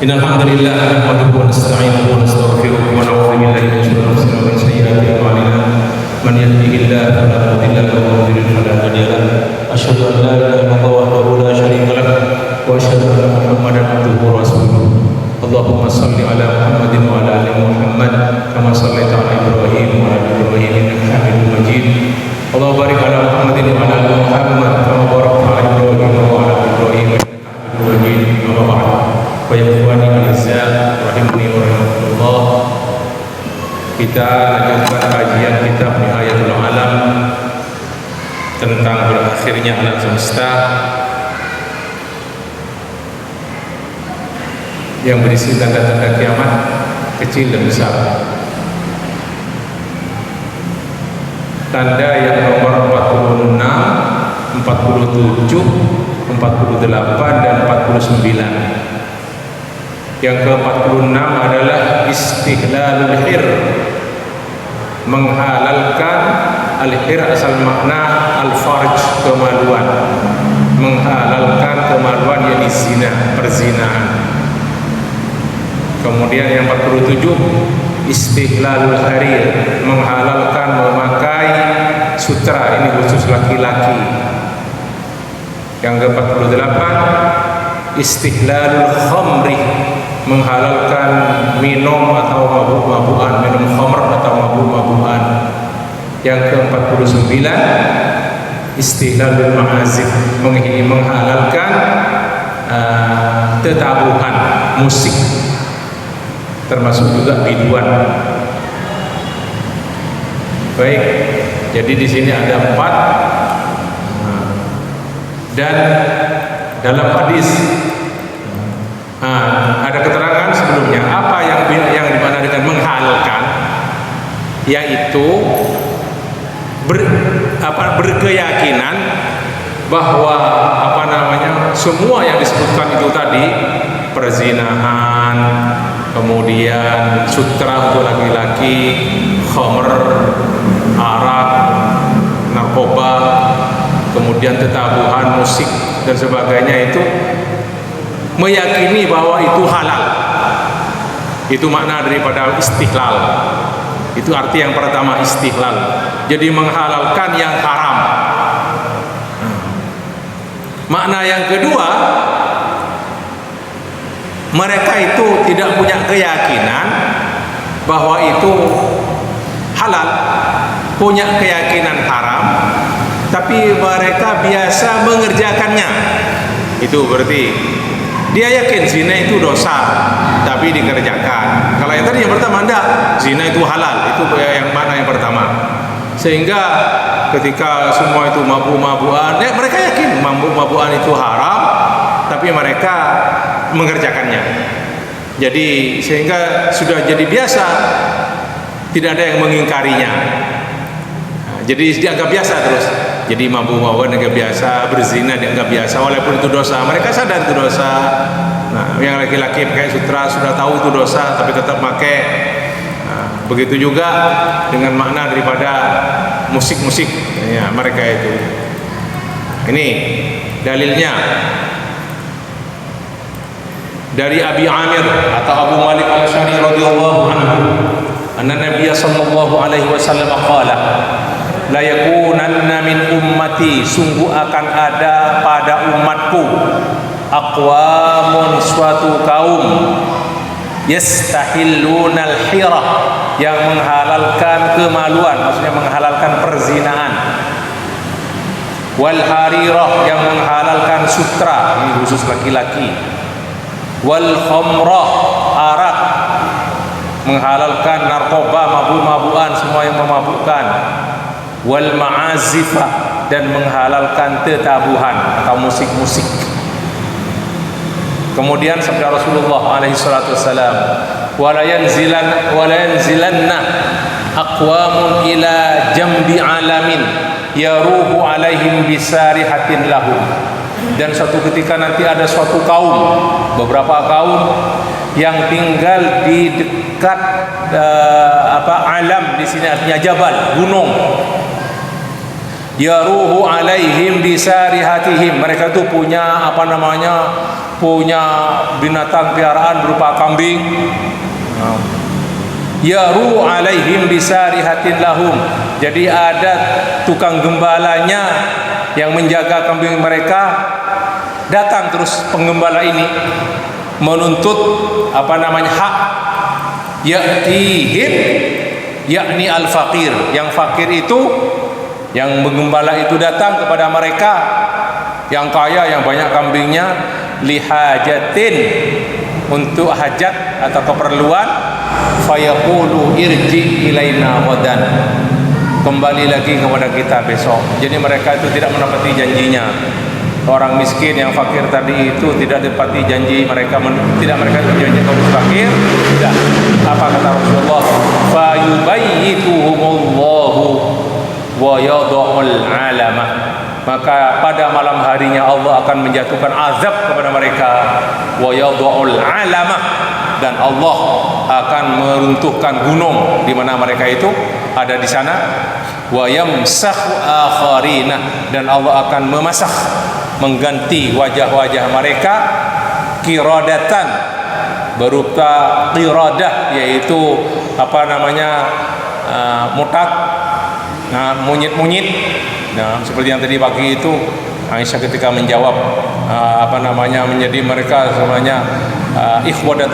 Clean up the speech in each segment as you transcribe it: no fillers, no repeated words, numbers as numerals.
Innal hamdalillah nahmaduhu wa nasta'inuhu wa nastaghfiruh wa na'udzu billahi min shururi anfusina wa min sayyiati a'malina. Man yahdihillahu fala mudilla lahu wa man yudlil fala hadiya lahu. Asyhadu an la ilaha illallah wahdahu la syarika lahu wa asyhadu anna Muhammadan abduhu wa rasuluh. Allahumma shalli ala Muhammadin wa ala ali Muhammad kama shallaita ala Ibrahim wa ala ali Ibrahim innaka Hamidum Majid. Allahumma barik ala Muhammadin wa ala ali Muhammad kama barakta ala Ibrahim wa ala ali Ibrahim innaka Hamidum Majid. Amma ba'd. Wa ya ikhwani al-izzah rahimani wa rahimakumullah. Kita lanjutkan kajian kitab Nihayatul Alam tentang berakhirnya alam semesta yang berisi tanda-tanda kiamat kecil dan besar. Tanda yang nomor 46, 47, 48 dan 49. Yang ke-46 adalah istihlalul hir, menghalalkan. Al-hir asal makna al-farj, kemaluan, menghalalkan kemaluan yakni zina, perzinahan. Kemudian yang 47 istihlalul harir, menghalalkan memakai sutra, ini khusus laki-laki. Yang ke-48 istihlalul khamri, menghalalkan minum atau mabuk-mabukan, minum khamr atau mabuk-mabukan. Yang ke-49 istihlalul ma'azif, menghalalkan tetabuhan, musik, termasuk juga biduan. Baik, jadi di sini ada 4. Dan dalam hadis ada keterangan sebelumnya apa yang dimana dengan menghalalkan, yaitu berkeyakinan bahwa semua yang disebutkan itu tadi, perzinahan, kemudian sutra untuk laki-laki, khamr, arak, narkoba, kemudian tetabuhan, musik dan sebagainya, itu meyakini bahwa itu halal. Itu makna daripada istihlal. Itu arti yang pertama, istihlal. Jadi menghalalkan yang haram. Makna yang kedua, mereka itu tidak punya keyakinan bahwa itu halal, punya keyakinan haram, tapi mereka biasa mengerjakannya. Itu berarti dia yakin zina itu dosa, tapi dikerjakan. Kalau yang tadi yang pertama, enggak, zina itu halal. Itu yang mana yang pertama. Sehingga ketika semua itu mabuk-mabukan, mereka yakin mabuk-mabukan itu haram, tapi mereka mengerjakannya. Jadi sehingga sudah jadi biasa, tidak ada yang mengingkarinya. Jadi dianggap biasa terus. Jadi mabuk-mabukan dianggap biasa, berzina dianggap biasa, walaupun itu dosa. Mereka sadar itu dosa. Nah, yang laki-laki pakai sutra sudah tahu itu dosa, tapi tetap pakai. Nah, begitu juga dengan makna daripada musik-musik, ya, mereka itu. Ini dalilnya dari Abi Amir atau Abu Malik Al-Asy'ari radhiyallahu anhu, anna Nabiy sallallahu alaihi wasallam qala, la yakunanna min ummati, sungguh akan ada pada umatku, aqwamun, suatu kaum, yastahillunal hirah, yang menghalalkan kemaluan, maksudnya menghalalkan perzinahan, wal harirah, yang menghalalkan sutra, ini khusus laki-laki, wal khamrah, arak, menghalalkan narkoba, mabuk-mabukan, semua yang memabukkan, wal ma'azifah, dan menghalalkan tetabuhan atau musik-musik. Kemudian sabda Rasulullah alaihi salatu wassalam, wala yanzilanna aqwamun ila jambi alamin yaruhu alaihim bisarihatin lahum, dan suatu ketika nanti ada suatu kaum, beberapa kaum yang tinggal di dekat alam, di sini artinya jabal, gunung. yaruhu alaihim bisarihatihim. Mereka itu punya punya binatang piaraan berupa kambing. Yaru alaihim bisarihatin lahum. Jadi ada tukang gembalanya yang menjaga kambing mereka. Datang terus penggembala ini menuntut hak. Ya'tihim, yakni al-faqir. Yang fakir itu, yang menggembala itu datang kepada mereka yang kaya, yang banyak kambingnya, lihajatin, untuk hajat atau keperluan. Fayaqulu irji ilaina ghadan, kembali lagi kepada kita besok. Jadi mereka itu tidak menepati janjinya. Orang miskin yang fakir tadi itu tidak tepati janji mereka, mereka berjanji kepada fakir. Tidak. Apa kata Rasulullah? Fa yubayyituhumullahu wa yadhul alamah. Maka pada malam harinya Allah akan menjatuhkan azab kepada mereka. Wa yadhul alamah, dan Allah akan meruntuhkan gunung di mana mereka itu ada di sana. Wa yamsakhu akharina, dan Allah akan mengganti wajah-wajah mereka qiradatan, berupa qiradah, yaitu mutak, monyet-monyet. Nah, seperti yang tadi pagi itu Aisyah ketika menjawab menjadi mereka semuanya ikhwanal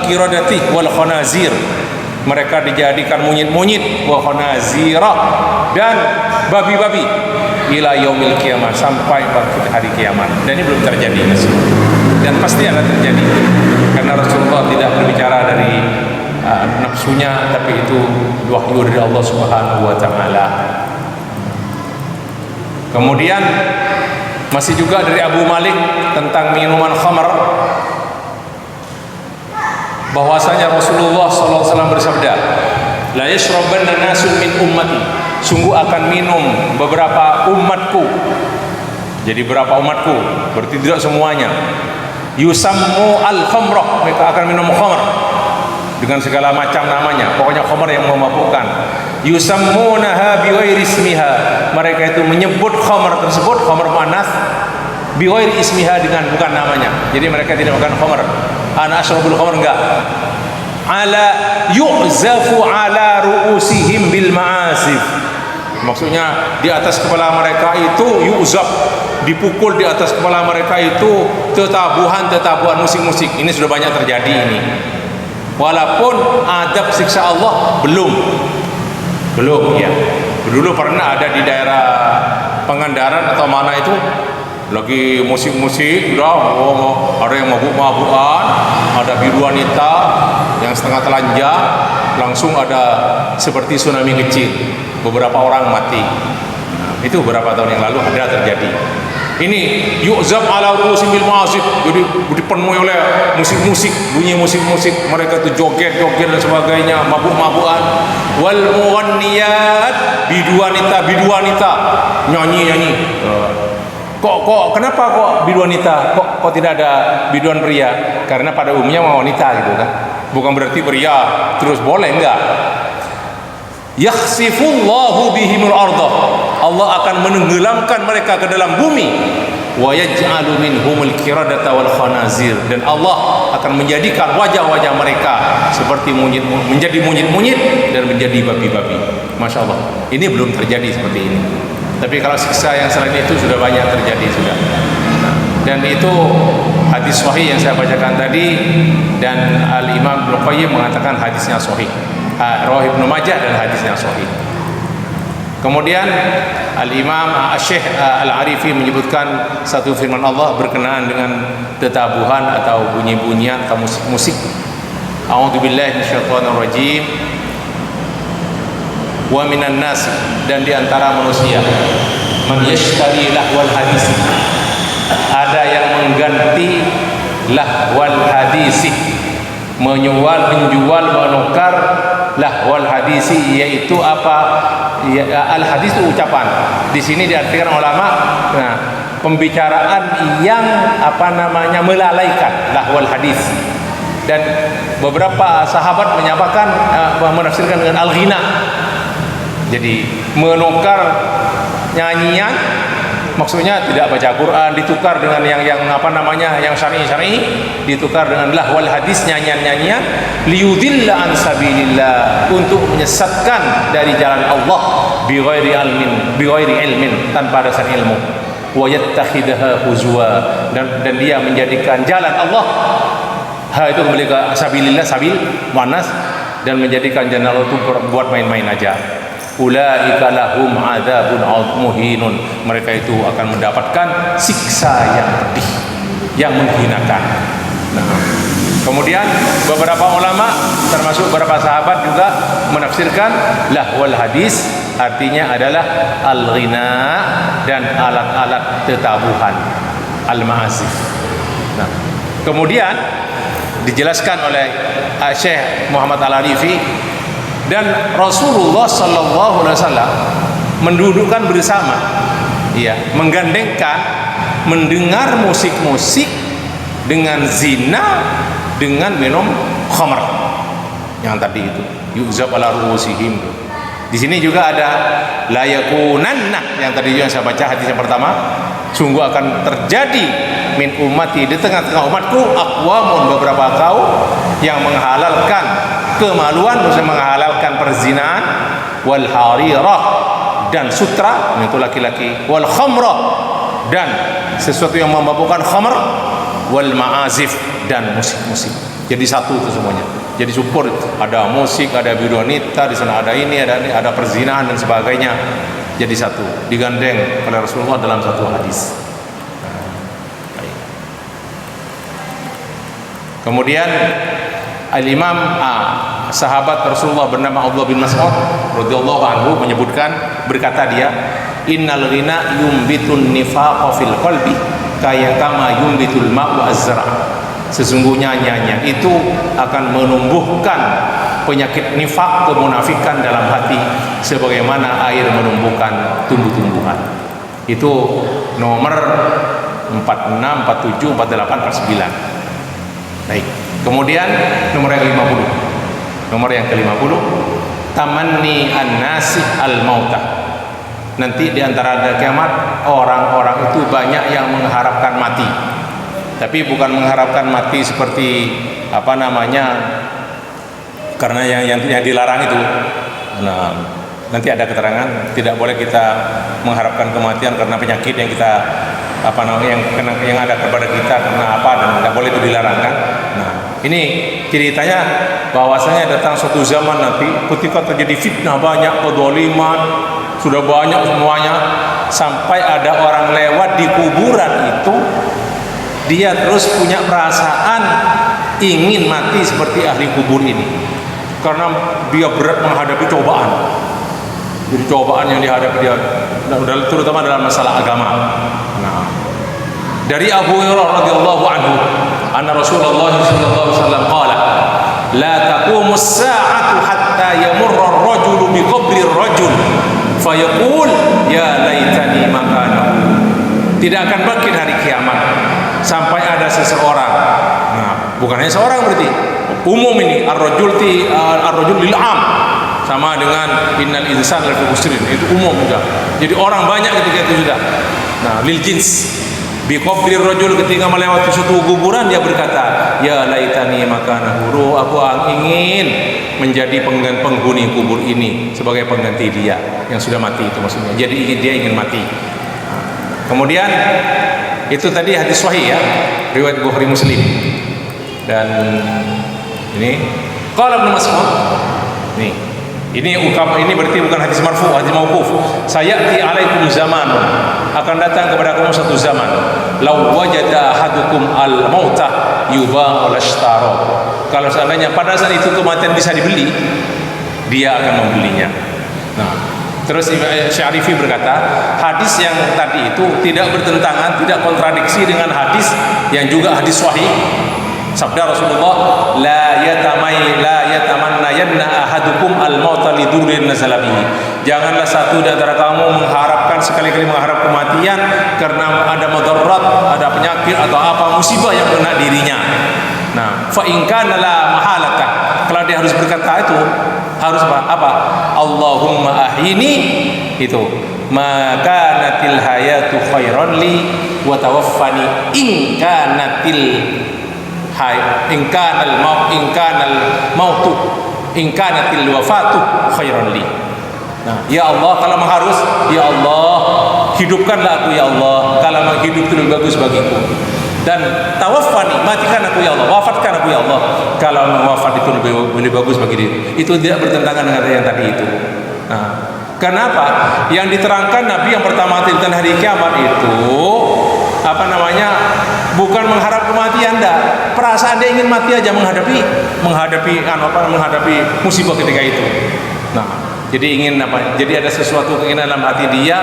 qiradati wal khanazir. Mereka dijadikan monyet-monyet, wa khanazira, dan babi-babi, ila yaumil qiyamah, sampai bangkit hari kiamat. Dan ini belum terjadi, dan pasti akan terjadi, karena Rasulullah tidak berbicara dari nafsunya, tapi itu wahyu dari Allah Subhanahu wa taala. Kemudian masih juga dari Abu Malik tentang minuman khamr, bahwasanya Rasulullah SAW bersabda, la yashrabanna nasun min ummati, sungguh akan minum beberapa umatku. Jadi berapa umatku? Berarti tidak semuanya. Yusammu al-khamrah, mereka akan minum khamr dengan segala macam namanya, pokoknya khamr yang memabukkan. Yusammunaha bighairi ismiha, mereka itu menyebut khamr tersebut, khamr muannats, bighairi ismiha, dengan bukan namanya. Jadi mereka tidak makan khamr. Ana asyrabul khamr, enggak. Ala yu'zafu ala ru'usihim bil ma'azif, maksudnya di atas kepala mereka itu yu'zaf, dipukul di atas kepala mereka itu tetabuhan musik-musik. Ini sudah banyak terjadi ini. Walaupun adab siksa Allah belum ya. Dulu pernah ada di daerah Pangandaran atau mana itu lagi musik-musik, ada yang mabuk-mabukan, ada biru wanita yang setengah telanjang, langsung ada seperti tsunami kecil, beberapa orang mati. Nah, itu beberapa tahun yang lalu ada terjadi. Ini yu'zab ala ru'usim bil ma'azif, jadi dipenuhi oleh musik-musik, bunyi musik-musik, mereka itu joget-joget dan sebagainya, mabuk-mabukan. Wal mughanniyat, bidu wanita nyanyi. Kenapa kok bidu wanita? Kok tidak ada biduan pria? Karena pada umumnya wanita gitu kan. Bukan berarti pria terus boleh, enggak. Yakhsifullahu bihimul ardh, Allah akan menenggelamkan mereka ke dalam bumi. Wa yaj'alu minhumul qiradata wal khanazir, dan Allah akan menjadikan wajah-wajah mereka seperti menjadi monyet-monyet dan menjadi babi-babi. Masya Allah, ini belum terjadi seperti ini. Tapi kalau siksa yang selain itu sudah banyak terjadi sudah. Dan itu hadis sahih yang saya bacakan tadi, dan Al-Imam Ibnu Qayyim mengatakan hadisnya sahih. Rawi Ibnu Majah dan hadisnya sahih. Kemudian Al-Imam Syekh Al-Arifi menyebutkan satu firman Allah berkenaan dengan tetabuhan atau bunyi-bunyian atau musik-musik. A'udzubillahi minasyaitonir rajim. Wa minan nas, dan di antara manusia, man yashtari lahwal hadis, ada yang mengganti lahwal hadisi, menjual, menukar lahwal hadisi, yaitu apa? Ya, al hadis itu ucapan. Di sini diartikan ulama, nah, pembicaraan yang melalaikan, lahwal hadis. Dan beberapa sahabat menamakan menafsirkan dengan al-ghina. Jadi menukar nyanyian, maksudnya tidak baca Quran, ditukar dengan yang yang syar'i, ditukar dengan lahwal hadis, nyanyian-nyanyian, liyudilla an sabilillah, untuk menyesatkan dari jalan Allah, bighairi ilmin, tanpa dasar ilmu, wa yattakhidha huzwa, dan dia menjadikan jalan Allah, itu kembali ke sabilillah, sabil muannas, dan menjadikan jalan Allah itu buat main-main aja. Ulaika lahum adzabun muhinun, mereka itu akan mendapatkan siksa yang pedih, yang menghinakan. Nah, kemudian beberapa ulama termasuk beberapa sahabat juga menafsirkan lahwal hadis artinya adalah al-ghina dan alat-alat tetabuhan, al-ma'azif. Nah, kemudian dijelaskan oleh Syekh Muhammad Al-Arifi, dan Rasulullah sallallahu alaihi wasallam mendudukkan bersama, menggandengkan mendengar musik-musik dengan zina, dengan minum khamr yang tadi itu, yuzab ala ruusihim. Di sini juga ada la yakunanna, yang tadi yang saya baca hadis yang pertama, sungguh akan terjadi min ummati, di tengah-tengah umatku, aqwamun, beberapa kaum yang menghalalkan kemaluan, maksudnya menghalalkan perzinahan, wal harirah, dan sutra, itu laki-laki, wal khamrah, dan sesuatu yang memabukkan, khamr, wal ma'azif, dan musik-musik. Jadi satu itu semuanya. Jadi subur, ada musik, ada bidonita, di sana ada ini, ada perzinahan dan sebagainya. Jadi satu, digandeng oleh Rasulullah dalam satu hadis. Kemudian Al-Imam sahabat Rasulullah bernama Abdullah bin Mas'ud radhiyallahu anhu menyebutkan, berkata dia, innal ghina yumbitun nifaqa fil qalbi kama yumbitul ma'u az-zara'. Sesungguhnya nyanyian itu akan menumbuhkan penyakit nifak, kemunafikan dalam hati, sebagaimana air menumbuhkan tumbuh-tumbuhan. Itu nomor 46, 47, 48, 49. Baik. Kemudian nomor yang ke-50. Nomor yang ke-50, tamanni an-nasih al-mautah. Nanti di antara hari kiamat, orang-orang itu banyak yang mengharapkan mati. Tapi bukan mengharapkan mati seperti karena yang dilarang itu. Nah, nanti ada keterangan tidak boleh kita mengharapkan kematian karena penyakit yang kita yang ada kepada kita karena dan tidak boleh, itu dilarang kan. Nah, ini ceritanya bahwasanya datang suatu zaman nanti ketika terjadi fitnah banyak, kedzaliman sudah banyak semuanya, sampai ada orang lewat di kuburan itu, dia terus punya perasaan ingin mati seperti ahli kubur ini, karena dia berat menghadapi cobaan. Jadi cobaan yang dihadapi dia, terutama dalam masalah agama. Nah, dari Abu Hurairah radhiyallahu anhu, anna Rasulullah sallallahu alaihi wasallam qala, la taqumu as-sa'atu hatta yamurra ar-rajulu bi qabri ar-rajul fayaqul ya laitani makanahu. Tidak akan bangkit hari kiamat sampai ada seseorang. Nah, bukan hanya seorang, berarti umum ini, ar-rajul lil am, sama dengan innal insana lafi khusrin, itu umum juga. Jadi orang banyak ketika itu sudah. Nah, lil jins, bi qabri rajul, ketika melewati suatu kuburan dia berkata, ya laitani makanahu, aku ingin menjadi penghuni kubur ini sebagai pengganti dia yang sudah mati, itu maksudnya. Jadi dia ingin mati. Nah, kemudian itu tadi hadis sahih ya, riwayat Bukhari Muslim. Dan ini qala Ibnu Mas'ud, ini berarti bukan hadis marfu, hadis mauquf. Sayati alaikum zaman, akan datang kepada kamu satu zaman, law wajada ahadukum al-mautah yuba'u lashtara. Kalau seandainya pada saat itu kematian bisa dibeli, dia akan membelinya. Nah, terus Syarifi berkata, hadis yang tadi itu tidak bertentangan, tidak kontradiksi dengan hadis yang juga hadis sahih. Sabda Rasulullah, la yatamanna yanna ahadukum al-mauta lidurrin nazala bihi. Janganlah satu di antara kamu mengharapkan, sekali-kali mengharap kematian karena ada madarat, ada penyakit atau apa musibah yang kena dirinya. Nah, fa in kana la mahalata, kalau dia harus berkata itu, harus apa? Allahumma ini itu maka natil hayatu khairan li wa tawaffani in kanatil mautu in kanatil wafatu khairan li. Nah, ya Allah, kalau mengharus, ya Allah, hidupkanlah aku ya Allah, kalau memang hidup itu lebih bagus bagiku. Dan tawaffani, matikan aku ya Allah, wafatkan aku ya Allah, kalau memang wafat itu lebih bagus bagi diri. Itu tidak bertentangan dengan yang tadi itu. Nah, kenapa? Yang diterangkan Nabi yang pertama tentang hari kiamat itu bukan mengharap kematian, dah. Perasaan dia ingin mati aja menghadapi musibah ketika itu. Nah, jadi ingin jadi ada sesuatu keinginan dalam hati dia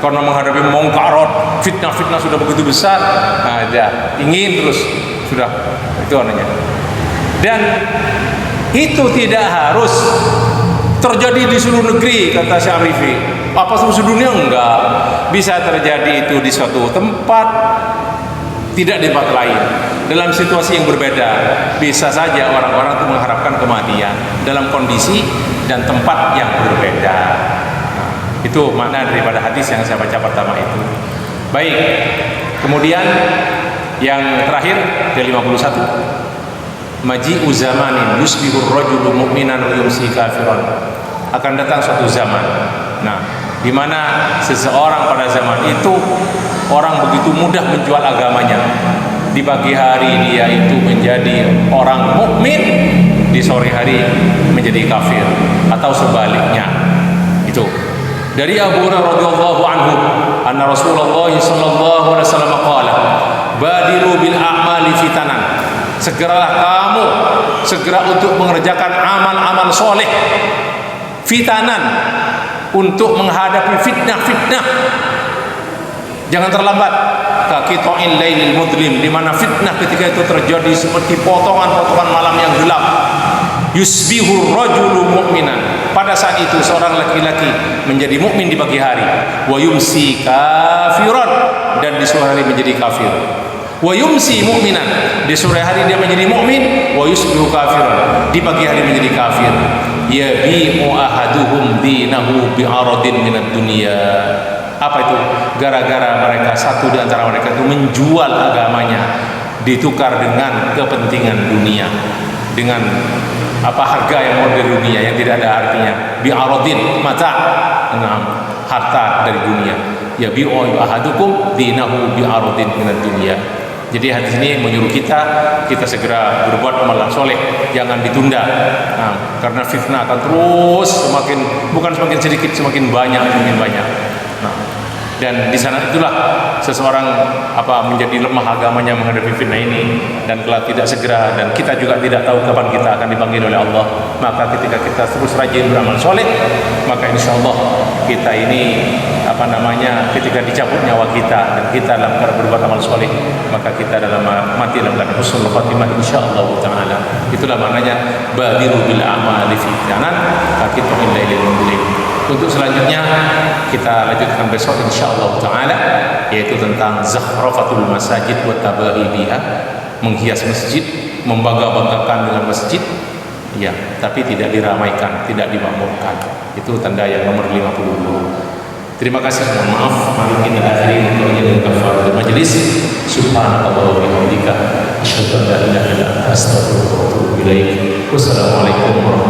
karena menghadapi mungkarat, fitnah sudah begitu besar. Nah, dia ingin terus sudah itu anehnya. Dan itu tidak harus terjadi di seluruh negeri, kata Syarifi. Apa seluruh dunia? Enggak. Bisa terjadi itu di suatu tempat, tidak di tempat lain, dalam situasi yang berbeda. Bisa saja orang-orang itu mengharapkan kematian dalam kondisi dan tempat yang berbeda. Nah, itu makna daripada hadis yang saya baca pertama itu. Baik, kemudian yang terakhir ke-51, maji'u zamanin yusbihur rajulu mu'minan wa yumsi kafiran. Akan datang suatu zaman, nah, di mana seseorang pada zaman itu orang begitu mudah menjual agamanya. Di pagi hari dia itu menjadi orang mukmin, di sore hari menjadi kafir, atau sebaliknya. Itu dari Abu Hurairah radhiyallahu anhu, anna Rasulullah sallallahu alaihi wasallam qala, badiru bil a'mali fitanan. Segera untuk mengerjakan amal-amal soleh, fitanan, untuk menghadapi fitnah-fitnah. Jangan terlambat. Kaqita'il lailil mudlim, di mana fitnah ketika itu terjadi seperti potongan-potongan malam yang gelap. Yusbihur rajulu mu'minan, pada saat itu seorang laki-laki menjadi mukmin di pagi hari. Wa yumsi kafiran, dan di sore hari menjadi kafir. Wa yumsi mu'minan, di sore hari dia menjadi mukmin. Wa yusbihu kafiran, di pagi hari menjadi kafir. Yabi'u ahaduhum dinahu bi'aradin minad dunya. Apa itu? Gara-gara mereka, satu di antara mereka itu menjual agamanya, ditukar dengan kepentingan dunia, dengan harga yang mau dari dunia yang tidak ada artinya. Bi'aradin, mata, harta dari dunia. Yabi'u ahadukum dinahu bi'aradin minad dunya. Jadi hadis ini menyuruh kita segera berbuat amal soleh, jangan ditunda. Nah, karena fitnah akan terus bukan semakin sedikit, semakin banyak. Nah, dan di sana itulah seseorang menjadi lemah agamanya menghadapi fitnah ini, dan kalau tidak segera, dan kita juga tidak tahu kapan kita akan dipanggil oleh Allah. Maka ketika kita terus rajin beramal soleh, maka insya Allah kita ini ketika dicabut nyawa kita dan kita dalam keadaan berbuat amal soleh, maka kita mati dalam keadaan husnul khatimah insyaallah taala. Itulah maknanya badiru bil a'mali fitanan kaqita'il lailil mudlim. Untuk selanjutnya kita lanjutkan besok insyaallah taala, yaitu tentang zakhrafatul masajid wa tabahi biha, menghias masjid, membangga-banggakan dengan masjid, ya, tapi tidak diramaikan, tidak dimakmurkan. Itu tanda yang nomor 52. Terima kasih, mohon maaf. Mari kita akhiri untuk yang kafaratul majelis. Subhanallahi wa bihamdika, asyhadu an la ilaha illa anta, astaghfiruka wa atubu ilaik. Wassalamualaikum warahmatullahi wabarakatuh.